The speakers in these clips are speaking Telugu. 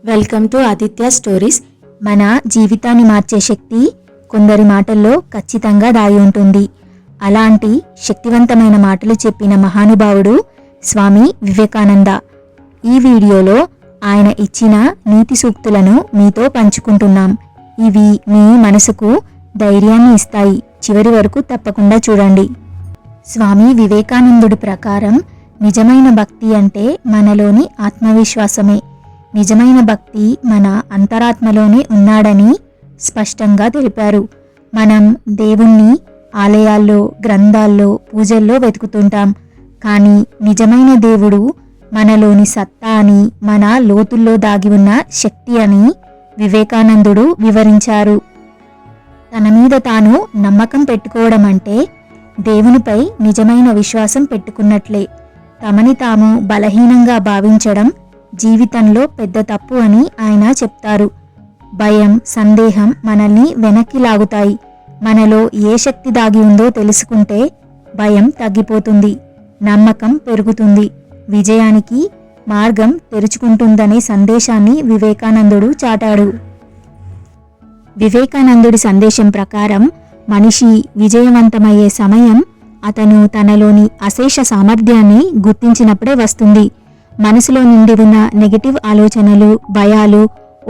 Welcome to Aditya stories. మన జీవితాన్ని మార్చే శక్తి కొందరి మాటల్లో ఖచ్చితంగా దాగి ఉంటుంది. అలాంటి శక్తివంతమైన మాటలు చెప్పిన మహానుభావుడు స్వామి వివేకానంద. ఈ వీడియోలో ఆయన ఇచ్చిన నీతి సూక్తులను మీతో పంచుకుంటున్నాం. ఇవి మీ మనసుకు ధైర్యాన్ని ఇస్తాయి. చివరి వరకు తప్పకుండా చూడండి. స్వామి వివేకానందుడి ప్రకారం నిజమైన భక్తి అంటే మనలోని ఆత్మవిశ్వాసమే. నిజమైన భక్తి మన అంతరాత్మలోనే ఉన్నాడని స్పష్టంగా తెలిపారు. మనం దేవుణ్ణి ఆలయాల్లో, గ్రంథాల్లో, పూజల్లో వెతుకుతుంటాం. కానీ నిజమైన దేవుడు మనలోని సత్తా అని, మన లోతుల్లో దాగి ఉన్న శక్తి అని వివేకానందుడు వివరించారు. తన మీద తాను నమ్మకం పెట్టుకోవడం అంటే దేవునిపై నిజమైన విశ్వాసం పెట్టుకున్నట్లే. తమని తాము బలహీనంగా భావించడం జీవితంలో పెద్ద తప్పు అని ఆయన చెప్తారు. భయం, సందేహం మనల్ని వెనక్కి లాగుతాయి. మనలో ఏ శక్తి దాగి ఉందో తెలుసుకుంటే భయం తగ్గిపోతుంది, నమ్మకం పెరుగుతుంది, విజయానికి మార్గం తెరుచుకుంటుందనే సందేశాన్ని వివేకానందుడు చాటాడు. వివేకానందుడి సందేశం ప్రకారం మనిషి విజయవంతమయ్యే సమయం అతను తనలోని అశేష సామర్థ్యాన్ని గుర్తించినప్పుడే వస్తుంది. మనసులో నిండి ఉన్న నెగటివ్ ఆలోచనలు, భయాలు,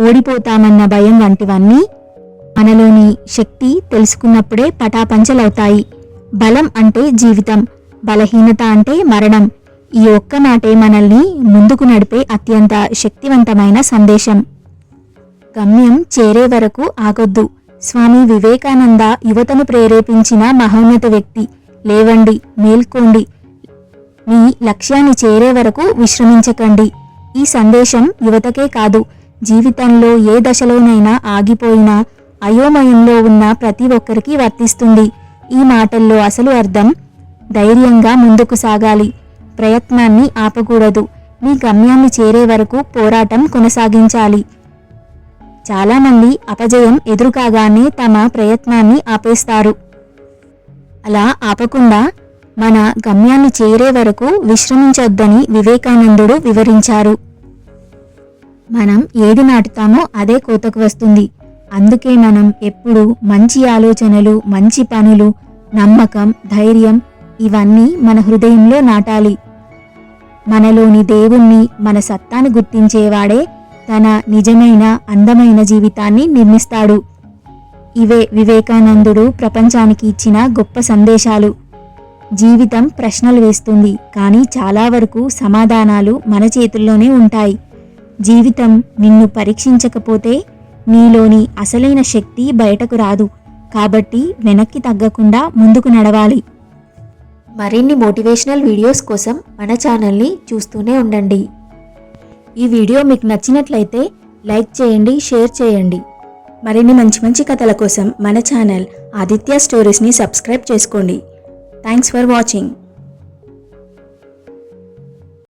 ఓడిపోతామన్న భయం వంటివన్నీ మనలోని శక్తి తెలుసుకున్నప్పుడే పటాపంచలవుతాయి. బలం అంటే జీవితం, బలహీనత అంటే మరణం. ఈ ఒక్క మాటే మనల్ని ముందుకు నడిపే అత్యంత శక్తివంతమైన సందేశం. గమ్యం చేరే వరకు ఆగొద్దు. స్వామి వివేకానంద యువతను ప్రేరేపించిన మహోన్నత వ్యక్తి. లేవండి, మేల్కోండి, మీ లక్ష్యాన్ని చేరే వరకు విశ్రమించకండి. ఈ సందేశం యువతకే కాదు, జీవితంలో ఏ దశలోనైనా ఆగిపోయినా అయోమయంలో ఉన్న ప్రతి ఒక్కరికి వర్తిస్తుంది. ఈ మాటల్లో అసలు అర్థం ధైర్యంగా ముందుకు సాగాలి, ప్రయత్నాన్ని ఆపకూడదు, మీ గమ్యాన్ని చేరే వరకు పోరాటం కొనసాగించాలి. చాలామంది అపజయం ఎదురుకాగానే తమ ప్రయత్నాన్ని ఆపేస్తారు. అలా ఆపకుండా మన గమ్యాన్ని చేరే వరకు విశ్రమించొద్దని వివేకానందుడు వివరించారు. మనం ఏది నాటుతామో అదే కోతకు వస్తుంది. అందుకే మనం ఎప్పుడూ మంచి ఆలోచనలు, మంచి పనులు, నమ్మకం, ధైర్యం ఇవన్నీ మన హృదయంలో నాటాలి. మనలోని దేవుణ్ణి, మన సత్తాను గుర్తించేవాడే తన నిజమైన అందమైన జీవితాన్ని నిర్మిస్తాడు. ఇవే వివేకానందుడు ప్రపంచానికి ఇచ్చిన గొప్ప సందేశాలు. జీవితం ప్రశ్నలు వేస్తుంది, కానీ చాలా వరకు సమాధానాలు మన చేతుల్లోనే ఉంటాయి. జీవితం నిన్ను పరీక్షించకపోతే నీలోని అసలైన శక్తి బయటకు రాదు. కాబట్టి వెనక్కి తగ్గకుండా ముందుకు నడవాలి. మరిన్ని మోటివేషనల్ వీడియోస్ కోసం మన ఛానల్ని చూస్తూనే ఉండండి. ఈ వీడియో మీకు నచ్చినట్లయితే లైక్ చేయండి, షేర్ చేయండి. మరిన్ని మంచి మంచి కథల కోసం మన ఛానల్ ఆదిత్య స్టోరీస్ని సబ్స్క్రైబ్ చేసుకోండి. Thanks for watching.